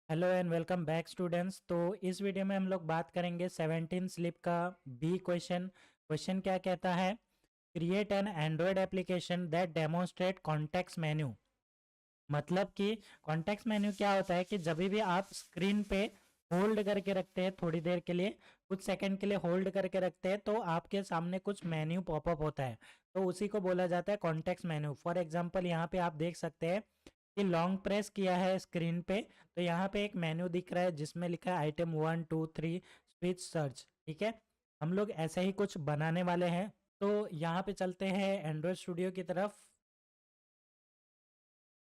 Hello and welcome back students. तो इस video में हम लोग बात करेंगे 17 स्लिप का बी क्वेश्चन। क्वेश्चन क्या कहता है? Create an Android application that demonstrate context menu. मतलब कि कॉन्टेक्स्ट मेन्यू क्या होता है कि जब भी आप स्क्रीन पे होल्ड करके रखते हैं थोड़ी देर के लिए, कुछ सेकंड के लिए होल्ड करके रखते हैं, तो आपके सामने कुछ मेन्यू पॉपअप होता है, तो उसी को बोला जाता है कॉन्टेक्स्ट मेन्यू। फॉर एग्जांपल यहाँ पे आप देख सकते हैं कि लॉन्ग प्रेस किया है स्क्रीन पे, तो यहाँ पे एक मेन्यू दिख रहा है जिसमें लिखा है आइटम 1 2 3 स्विच सर्च। ठीक है, हम लोग ऐसे ही कुछ बनाने वाले हैं। तो यहाँ पे चलते हैं एंड्रॉयड स्टूडियो की तरफ।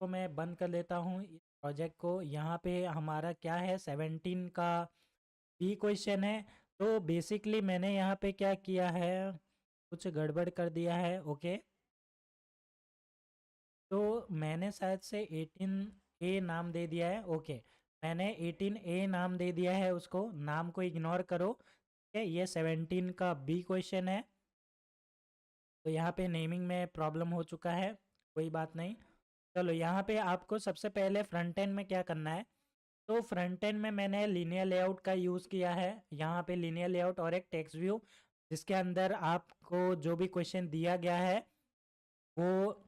तो मैं बंद कर लेता हूँ इस प्रोजेक्ट को। यहाँ पे हमारा क्या है, 17 का बी क्वेश्चन है। तो बेसिकली मैंने यहाँ पे क्या किया है, कुछ गड़बड़ कर दिया है। ओके, तो मैंने शायद से 18A नाम दे दिया है। ओके, मैंने 18A नाम दे दिया है, उसको नाम को इग्नोर करो। ठीक है, ये 17 का बी क्वेश्चन है। तो यहाँ पे नेमिंग में प्रॉब्लम हो चुका है, कोई बात नहीं। चलो, यहाँ पे आपको सबसे पहले फ्रंट एंड में क्या करना है। तो फ्रंट एंड में मैंने लीनियर लेआउट का यूज़ किया है। यहाँ पे लीनियर लेआउट और एक टेक्स्ट व्यू, जिसके अंदर आपको जो भी क्वेश्चन दिया गया है वो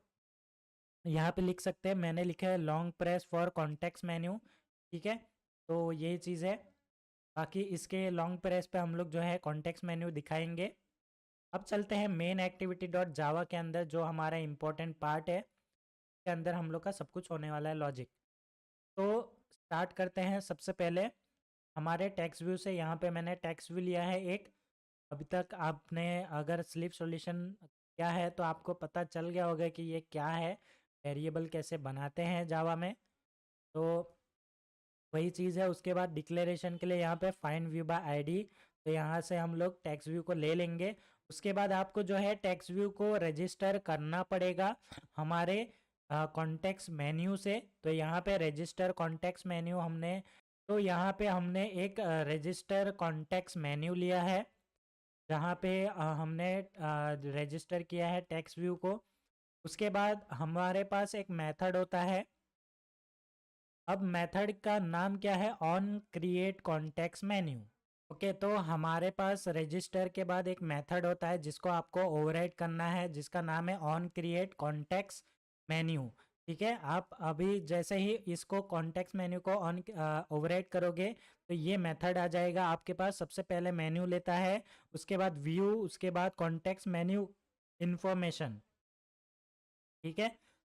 यहाँ पे लिख सकते हैं। मैंने लिखा है long press for context menu. ठीक है, तो यही चीज़ है। बाकी इसके लॉन्ग प्रेस पे हम लोग जो है कॉन्टेक्स्ट मेन्यू दिखाएंगे। अब चलते हैं मेन एक्टिविटी डॉट जावा के अंदर, जो हमारा इंपॉर्टेंट पार्ट है, के अंदर हम लोग का सब कुछ होने वाला है, लॉजिक। तो स्टार्ट करते हैं। सबसे पहले हमारे टेक्स्ट व्यू से, यहाँ पे मैंने टेक्स्ट व्यू लिया है एक। अभी तक आपने अगर स्लिप सॉल्यूशन किया है तो आपको पता चल गया होगा कि ये क्या है, वेरिएबल कैसे बनाते हैं जावा में। तो वही चीज़ है। उसके बाद डिक्लेरेशन के लिए यहाँ पे फाइंड व्यू बाय आईडी, तो यहाँ से हम लोग टेक्स्ट व्यू को ले लेंगे। उसके बाद आपको जो है टेक्स्ट व्यू को रजिस्टर करना पड़ेगा हमारे कॉन्टेक्स्ट मेन्यू से। तो यहाँ पे रजिस्टर कॉन्टेक्स्ट मेन्यू हमने, तो यहाँ पे हमने एक रजिस्टर कॉन्टेक्स्ट मेन्यू लिया है, जहाँ पे हमने रजिस्टर किया है टेक्स्ट व्यू को। उसके बाद हमारे पास एक मेथड होता है। अब मेथड का नाम क्या है, on create context menu. Okay, तो हमारे पास रजिस्टर के बाद एक मेथड होता है जिसको आपको ओवरराइड करना है, जिसका नाम है ऑन क्रिएट कॉन्टेक्स्ट मेन्यू। ठीक है, आप अभी जैसे ही इसको कॉन्टेक्स्ट मेन्यू को ऑन ओवरराइड करोगे तो ये मेथड आ जाएगा आपके पास। सबसे पहले मेन्यू लेता है, उसके बाद व्यू, उसके बाद कॉन्टेक्स्ट मेन्यू इंफॉर्मेशन। ठीक है,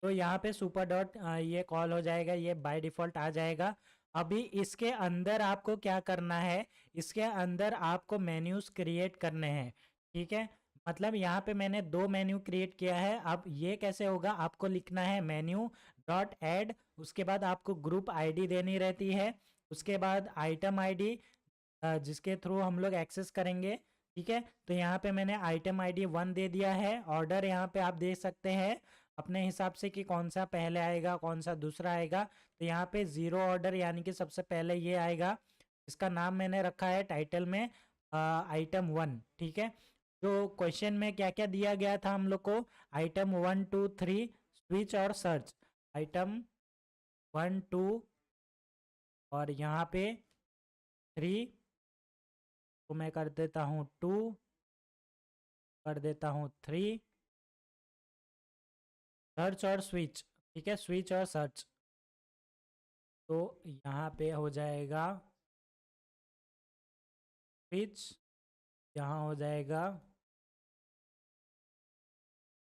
तो यहाँ पे सुपर डॉट ये कॉल हो जाएगा, ये बाय डिफॉल्ट आ जाएगा। अभी इसके अंदर आपको क्या करना है, इसके अंदर आपको मेन्यूज क्रिएट करने हैं। ठीक है, मतलब यहाँ पे मैंने 2 मेन्यू क्रिएट किया है। अब ये कैसे होगा, आपको लिखना है मेन्यू डॉट ऐड, उसके बाद आपको ग्रुप आईडी देनी रहती है, उसके बाद आइटम आईडी जिसके थ्रू हम लोग एक्सेस करेंगे। ठीक है, तो यहाँ पे मैंने आइटम आईडी 1 दे दिया है। ऑर्डर यहाँ पे आप देख सकते हैं अपने हिसाब से कि कौन सा पहले आएगा कौन सा दूसरा आएगा। तो यहाँ पे 0 ऑर्डर, यानी कि सबसे पहले ये आएगा। इसका नाम मैंने रखा है टाइटल में आइटम 1। ठीक है, जो क्वेश्चन में क्या क्या दिया गया था हम लोग को, आइटम 1 2 3 स्विच और सर्च। आइटम 1 2 और यहाँ पे 3 को मैं कर देता हूँ 2, कर देता हूँ 3, सर्च और स्विच। ठीक है, स्विच और सर्च। तो यहाँ पे हो जाएगा स्विच, यहाँ हो जाएगा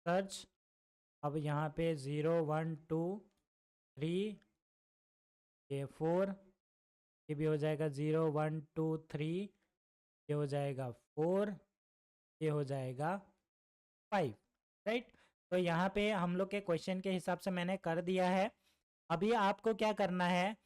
सर्च। अब यहाँ पे 0 1 2 3, ये 4, ये भी हो जाएगा 0 1 2 3, ये हो जाएगा 4, ये हो जाएगा 5। राइट, तो यहाँ पे हम लोग के क्वेश्चन के हिसाब से मैंने कर दिया है। अभी आपको क्या करना है,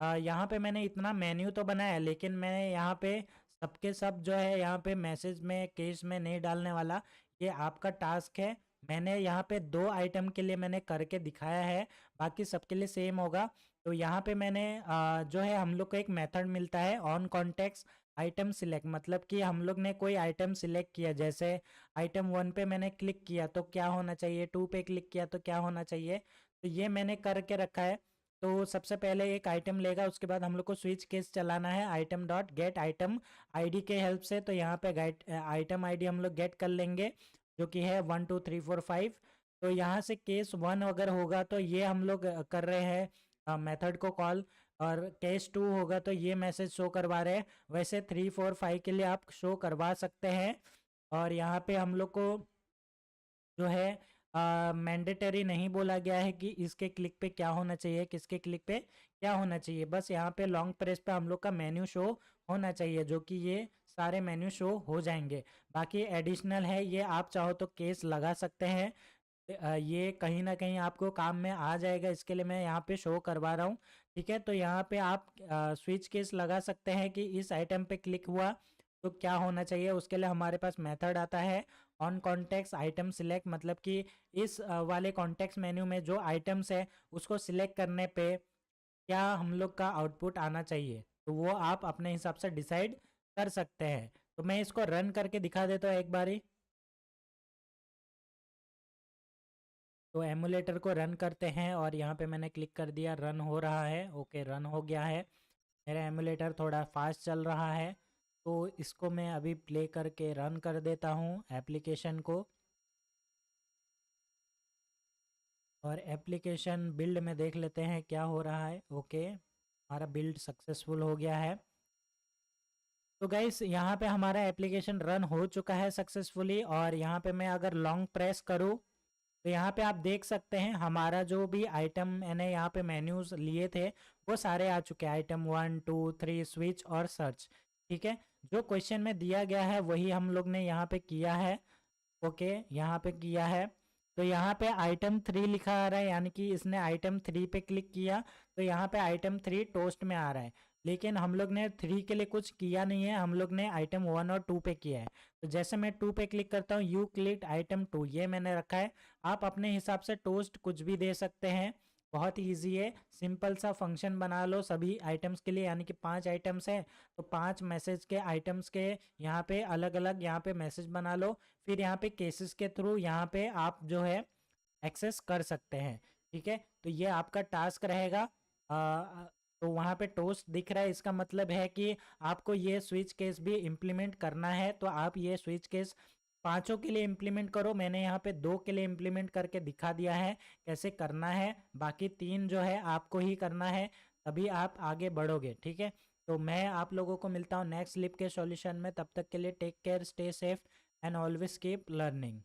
यहाँ पे मैंने इतना मेन्यू तो बनाया है, लेकिन मैं यहाँ पे सबके सब जो है यहाँ पे मैसेज में केस में नहीं डालने वाला। ये आपका टास्क है। मैंने यहाँ पे 2 आइटम के लिए मैंने करके दिखाया है, बाकी सबके लिए सेम होगा। तो यहाँ पे मैंने जो है हम लोग को एक मेथड मिलता है ऑन कॉन्टेक्स्ट आइटम सिलेक्ट। मतलब कि हम लोग ने कोई आइटम सिलेक्ट किया, जैसे आइटम 1 पे मैंने क्लिक किया तो क्या होना चाहिए, 2 पे क्लिक किया तो क्या होना चाहिए। तो ये मैंने करके रखा है। तो सबसे पहले एक आइटम लेगा, उसके बाद हम लोग को स्विच केस चलाना है item dot gate item ID के हेल्प से। तो यहाँ पे गेट आइटम आईडी हम लोग गेट कर लेंगे जो कि है 1 2 3 4 5। तो यहाँ से केस 1 अगर होगा तो ये हम लोग कर रहे हैं मेथड को कॉल, और केस 2 होगा तो ये मैसेज शो करवा रहे हैं। वैसे 3 4 5 के लिए आप शो करवा सकते हैं। और यहाँ पे हम लोग को जो है मैंडेटरी नहीं बोला गया है कि इसके क्लिक पे क्या होना चाहिए, किसके क्लिक पे क्या होना चाहिए। बस यहाँ पे लॉन्ग प्रेस पे हम लोग का मेन्यू शो होना चाहिए, जो कि ये सारे मेन्यू शो हो जाएंगे। बाकी एडिशनल है, ये आप चाहो तो केस लगा सकते हैं। ये कहीं ना कहीं आपको काम में आ जाएगा, इसके लिए मैं यहाँ पे शो करवा रहा हूँ। ठीक है, तो यहाँ पे आप स्विच केस लगा सकते हैं कि इस आइटम पे क्लिक हुआ तो क्या होना चाहिए। उसके लिए हमारे पास मेथड आता है ऑन कॉन्टेक्स्ट आइटम सिलेक्ट, मतलब कि इस वाले कॉन्टेक्स्ट मेन्यू में जो आइटम्स है उसको सिलेक्ट करने पे क्या हम लोग का आउटपुट आना चाहिए, तो वो आप अपने हिसाब से डिसाइड कर सकते हैं। तो मैं इसको रन करके दिखा देता हूँ एक बारी। तो एमुलेटर को रन करते हैं और यहाँ पे मैंने क्लिक कर दिया, रन हो रहा है। ओके, रन हो गया है। मेरा एमुलेटर थोड़ा फास्ट चल रहा है, तो इसको मैं अभी प्ले करके रन कर देता हूँ एप्लीकेशन को। और एप्लीकेशन बिल्ड में देख लेते हैं क्या हो रहा है। ओके, हमारा बिल्ड सक्सेसफुल हो गया है। तो गाइस यहाँ पे हमारा एप्लीकेशन रन हो चुका है सक्सेसफुली। और यहाँ पे मैं अगर लॉन्ग प्रेस करूँ तो यहाँ पे आप देख सकते हैं हमारा जो भी आइटम मैंने यहाँ पे मेन्यूज लिए थे वो सारे आ चुके हैं। आइटम 1 2 3 स्विच और सर्च। ठीक है, जो क्वेश्चन में दिया गया है वही हम लोग ने यहाँ पे किया है। ओके, यहाँ पे किया है। तो यहाँ पे आइटम 3 लिखा आ रहा है, यानी कि इसने आइटम 3 पे क्लिक किया तो यहाँ पे आइटम 3 टोस्ट में आ रहा है। लेकिन हम लोग ने 3 के लिए कुछ किया नहीं है, हम लोग ने आइटम 1 और 2 पे किया है। तो जैसे मैं 2 पे क्लिक करता हूँ, यू क्लिक आइटम 2, ये मैंने रखा है। आप अपने हिसाब से टोस्ट कुछ भी दे सकते हैं, बहुत ईजी है। सिंपल सा फंक्शन बना लो सभी आइटम्स के लिए, यानी कि 5 आइटम्स हैं तो 5 मैसेज के आइटम्स के यहाँ पे अलग अलग यहाँ पे मैसेज बना लो। फिर यहाँ पे केसेस के थ्रू यहाँ पे आप जो है एक्सेस कर सकते हैं। ठीक है, तो ये आपका टास्क रहेगा। तो वहाँ पे टोस्ट दिख रहा है, इसका मतलब है कि आपको ये स्विच केस भी इम्प्लीमेंट करना है। तो आप ये स्विच केस 5 के लिए इम्प्लीमेंट करो। मैंने यहाँ पे 2 के लिए इम्प्लीमेंट करके दिखा दिया है कैसे करना है। बाकी 3 जो है आपको ही करना है, तभी आप आगे बढ़ोगे। ठीक है, तो मैं आप लोगों को मिलता हूँ नेक्स्ट स्लिप के सॉल्यूशन में। तब तक के लिए take care, stay safe and always keep learning.